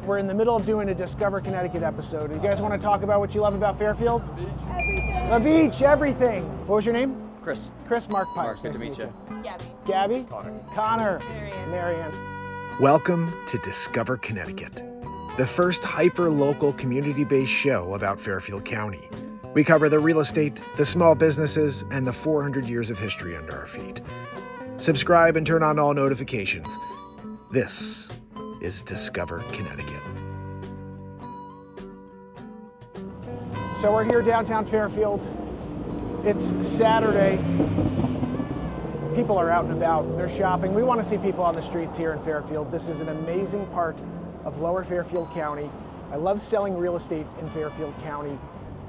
We're in the middle of doing a Discover Connecticut episode. You guys want to talk about what you love about Fairfield? Everything. The beach, everything. What was your name? Chris. Chris, Mark Pires. Mark, good to meet you. Gabby. Gabby? Connor. Connor. Marianne. Marianne. Welcome to Discover Connecticut, the first hyper-local community-based show about Fairfield County. We cover the real estate, the small businesses, and the 400 years of history under our feet. Subscribe and turn on all notifications. This is Discover Connecticut. So we're here downtown Fairfield. It's Saturday. People are out and about. They're shopping. We want to see people on the streets here in Fairfield. This is an amazing part of Lower Fairfield County. I love selling real estate in Fairfield County.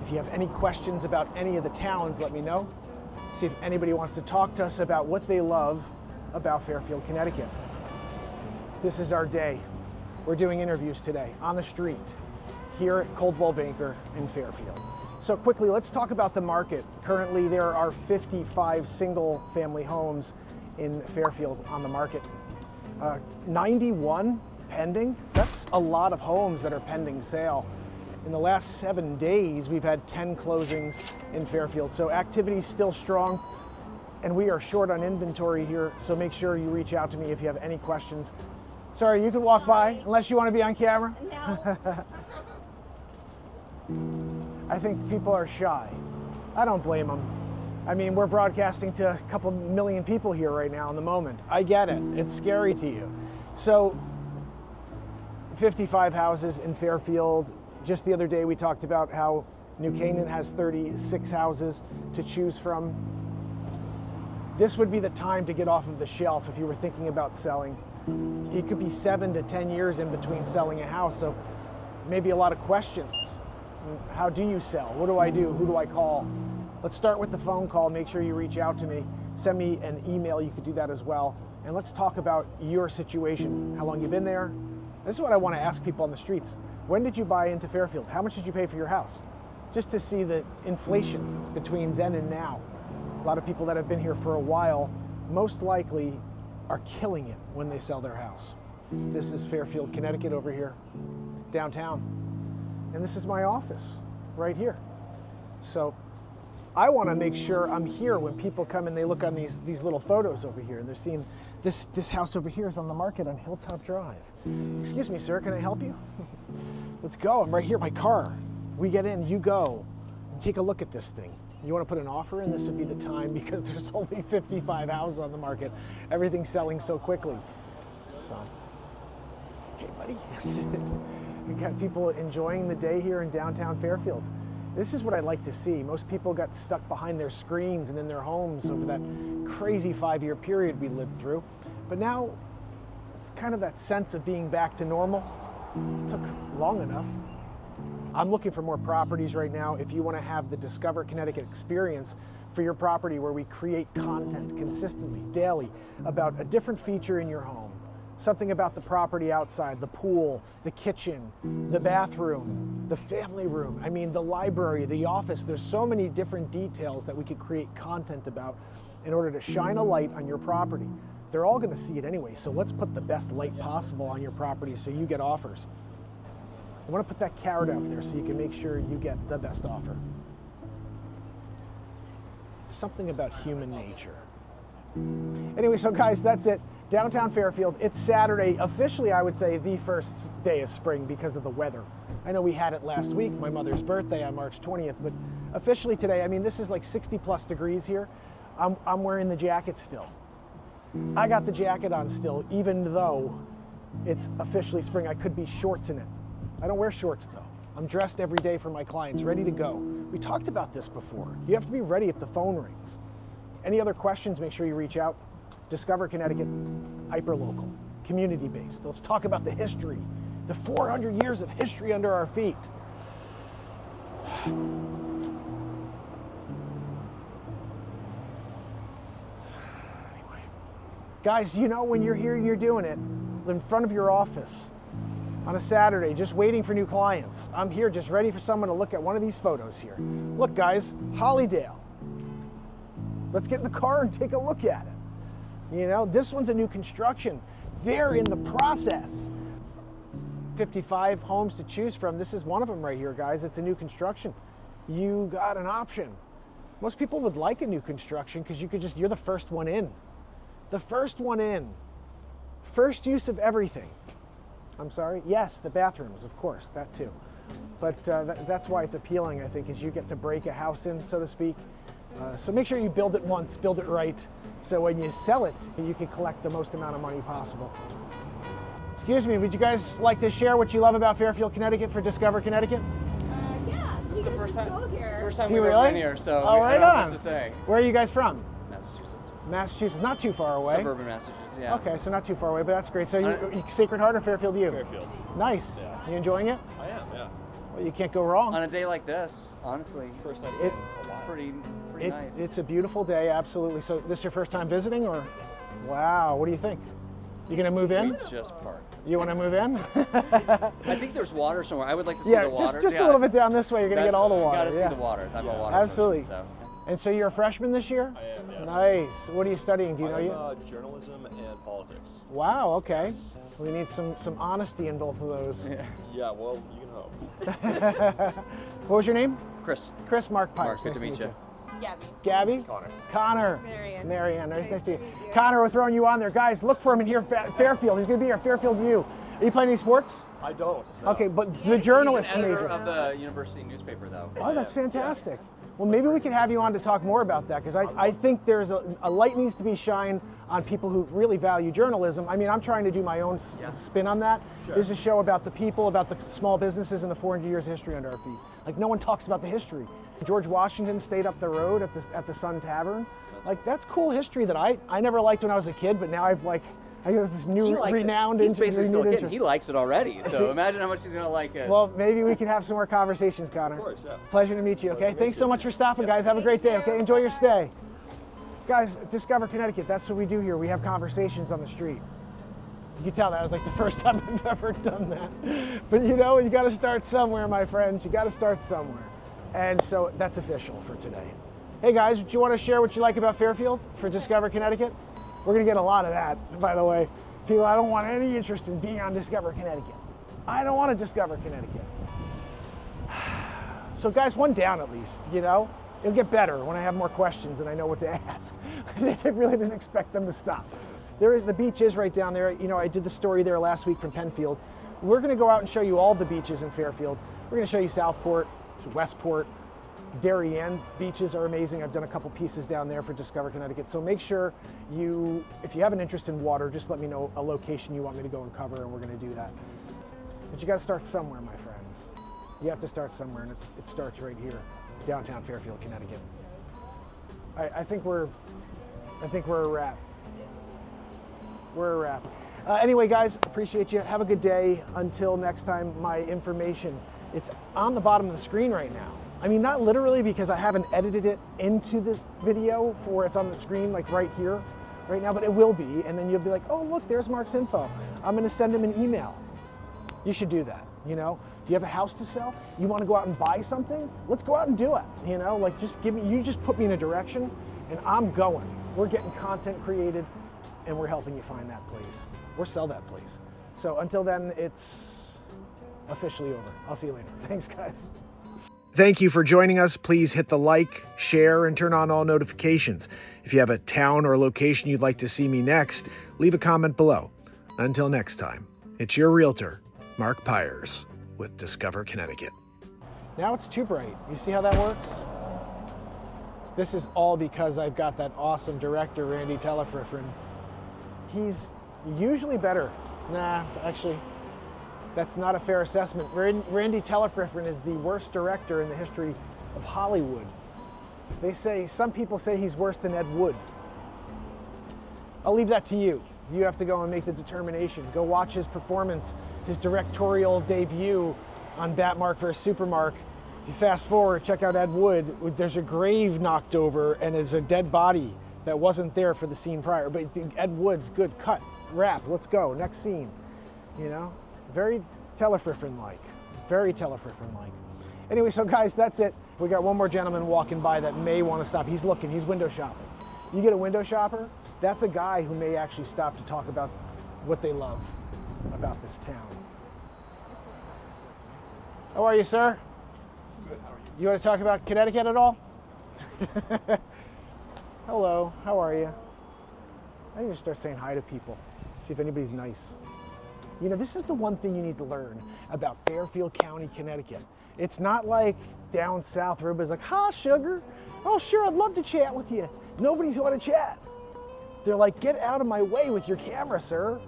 If you have any questions about any of the towns, let me know. See if anybody wants to talk to us about what they love about Fairfield, Connecticut. This is our day. We're doing interviews today on the street here at Cold Bowl Banker in Fairfield. So quickly, let's talk about the market. Currently, there are 55 single family homes in Fairfield on the market. 91 pending. That's a lot of homes that are pending sale. In the last 7 days, we've had 10 closings in Fairfield. So activity's still strong, and we are short on inventory here. So make sure you reach out to me if you have any questions. Sorry, you can walk by unless you want to be on camera. No. I think people are shy. I don't blame them. I mean, we're broadcasting to a couple million people here right now in the moment. I get it. It's scary to you. So 55 houses in Fairfield. Just the other day, we talked about how New Canaan has 36 houses to choose from. This would be the time to get off of the shelf if you were thinking about selling. It could be 7 to 10 years in between selling a house, so maybe a lot of questions. How do you sell? What do I do? Who do I call? Let's start with the phone call. Make sure you reach out to me. Send me an email. You could do that as well. And let's talk about your situation. How long you've been there? This is what I want to ask people on the streets. When did you buy into Fairfield? How much did you pay for your house? Just to see the inflation between then and now. A lot of people that have been here for a while most likely are killing it when they sell their house. This is Fairfield, Connecticut over here, downtown. And this is my office right here. So I want to make sure I'm here when people come and they look on these little photos over here and they're seeing this house over here is on the market on Hilltop Drive. Excuse me, sir, can I help you? Let's go, I'm right here, my car. We get in, you go, and take a look at this thing. You want to put an offer in? This would be the time because there's only 55 houses on the market. Everything's selling so quickly. So, hey buddy. We got people enjoying the day here in downtown Fairfield. This is what I like to see. Most people got stuck behind their screens and in their homes over that crazy 5-year period we lived through. But now, it's kind of that sense of being back to normal. It took long enough. I'm looking for more properties right now. If you want to have the Discover Connecticut experience for your property where we create content consistently, daily, about a different feature in your home. Something about the property outside, the pool, the kitchen, the bathroom, the family room, I mean, the library, the office. There's so many different details that we could create content about in order to shine a light on your property. They're all going to see it anyway, so let's put the best light possible on your property so you get offers. I want to put that carrot out there so you can make sure you get the best offer. Something about human nature. Anyway, so guys, that's it. Downtown Fairfield, it's Saturday, officially I would say the first day of spring because of the weather. I know we had it last week, my mother's birthday on March 20th, but officially today, I mean, this is like 60 plus degrees here. I'm wearing the jacket still. I got the jacket on still, even though it's officially spring. I could be shorts in it. I don't wear shorts though. I'm dressed every day for my clients, ready to go. We talked about this before. You have to be ready if the phone rings. Any other questions, make sure you reach out. Discover Connecticut, hyperlocal, community-based. Let's talk about the history, the 400 years of history under our feet. Anyway, guys, you know when you're here and you're doing it in front of your office on a Saturday, just waiting for new clients. I'm here just ready for someone to look at one of these photos here. Look guys, Hollydale. Let's get in the car and take a look at it. You know, this one's a new construction. They're in the process 55 homes to choose from. This is one of them right here, guys. It's a new construction. You got an option. Most people would like a new construction because you're the first one in. The first one in. First use of everything. I'm sorry? Yes, the bathrooms, of course, that too. But that's why it's appealing, I think, is you get to break a house in, so to speak. So make sure you build it once, build it right, so when you sell it, you can collect the most amount of money possible. Excuse me, would you guys like to share what you love about Fairfield, Connecticut for Discover Connecticut? Yeah, This is the first time Do you we've really? ever been here, so Oh, I right don't know on. what to say. Where are you guys from? Massachusetts. Massachusetts, not too far away. Suburban Massachusetts, yeah. Okay, so not too far away, but that's great. So you Sacred Heart or Fairfield U? Fairfield. Nice. Yeah. You enjoying it? I am, yeah. Well, you can't go wrong. On a day like this, honestly, First time It- staying a while. pretty nice. It's a beautiful day, absolutely. So this your first time visiting, or? Wow, what do you think? You gonna move in? We just parked. You want to move in? I think there's water somewhere. I would like to see Yeah, the water. just a little bit down this way. You're gonna get all the water. Gotta yeah. see the water. I'm a water Absolutely. person, so. And so you're a freshman this year? I am, yes. Nice. What are you studying? Do you know I'm, you? journalism and politics. Wow. Okay. We need some honesty in both of those. Yeah. Yeah, well, you can hope. What was your name? Chris. Chris Mark Pires. Mark, good to Nice meet you. Gabby. Gabby? Connor. Connor. Marianne. Marianne. Nice to meet you. meet you. Connor, we're throwing you on there. Guys, look for him in here, Fairfield. He's going to be here, Fairfield U. Are you playing any sports? I don't. No. Okay, but the He's journalist an editor major. of the university newspaper, though. Oh, that's Yeah, fantastic. yes. Well, maybe we can have you on to talk more about that, because I think there's a light needs to be shined on people who really value journalism. I mean, I'm trying to do my own spin on that. Sure. There's a show about the people, about the small businesses and the 400 years of history under our feet. Like, no one talks about the history. George Washington stayed up the road at the Sun Tavern. Like, that's cool history that I never liked when I was a kid, but now I got this new He likes renowned it. He's basically still a renewed kid. interest. He likes it already. So imagine how much he's gonna like it. Well, maybe we can have some more conversations, Connor. Of course, yeah. Pleasure to meet you, okay? Thanks so much for stopping, guys. Have a great day, okay? Enjoy your stay. Guys, Discover Connecticut, that's what we do here. We have conversations on the street. You can tell that was like the first time I've ever done that. But you know, you gotta start somewhere, my friends. You gotta start somewhere. And so that's official for today. Hey guys, do you want to share what you like about Fairfield for Discover Connecticut? We're gonna get a lot of that, by the way. People, I don't want any interest in being on Discover Connecticut. I don't want to discover Connecticut. So guys, one down at least, you know? It'll get better when I have more questions and I know what to ask. I really didn't expect them to stop. The beach is right down there. You know, I did the story there last week from Penfield. We're gonna go out and show you all the beaches in Fairfield. We're gonna show you Southport, Westport, Darien beaches are amazing. I've done a couple pieces down there for Discover Connecticut. So make sure if you have an interest in water, just let me know a location you want me to go and cover, and we're going to do that. But you got to start somewhere, my friends. You have to start somewhere, and it starts right here, downtown Fairfield, Connecticut. I think we're a wrap. We're a wrap. Anyway, guys, appreciate you. Have a good day. Until next time, my information, it's on the bottom of the screen right now. I mean, not literally, because I haven't edited it into the video for it's on the screen, like right here, right now, but it will be. And then you'll be like, oh, look, there's Mark's info. I'm going to send him an email. You should do that, you know? Do you have a house to sell? You want to go out and buy something? Let's go out and do it, you know? Like, you just put me in a direction, and I'm going. We're getting content created, and we're helping you find that place or sell that place. So until then, it's officially over. I'll see you later. Thanks, guys. Thank you for joining us. Please hit the like, share, and turn on all notifications. If you have a town or location you'd like to see me next, leave a comment below. Until next time, it's your realtor, Mark Pires, with Discover Connecticut. Now it's too bright. You see how that works? This is all because I've got that awesome director, Randy Telefriffren. He's usually better. Nah, actually, that's not a fair assessment. Randy Telefriffren is the worst director in the history of Hollywood. Some people say he's worse than Ed Wood. I'll leave that to you. You have to go and make the determination. Go watch his performance, his directorial debut on Batmark vs. Supermark. You fast forward, check out Ed Wood. There's a grave knocked over and there's a dead body that wasn't there for the scene prior. But Ed Wood's good. Cut, wrap, let's go, next scene. You know? Very Telefriffren-like. Very Telefriffren-like. Anyway, so guys, that's it. We got one more gentleman walking by that may want to stop. He's looking, he's window shopping. You get a window shopper, that's a guy who may actually stop to talk about what they love about this town. How are you, sir? Good, how are you? You want to talk about Connecticut at all? Hello, how are you? I need to start saying hi to people, see if anybody's nice. You know, this is the one thing you need to learn about Fairfield County, Connecticut. It's not like down south where everybody's like, "Hi, sugar. Oh, sure, I'd love to chat with you." Nobody's want to chat. They're like, "Get out of my way with your camera, sir."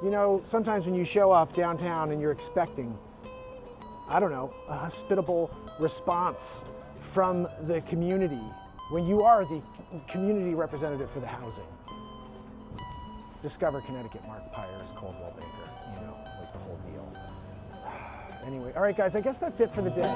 You know, sometimes when you show up downtown and you're expecting, I don't know, a hospitable response from the community, when you are the community representative for the housing. Discover Connecticut, Mark Pires, Coldwell Banker, you know, like the whole deal. Anyway, all right, guys, I guess that's it for the day.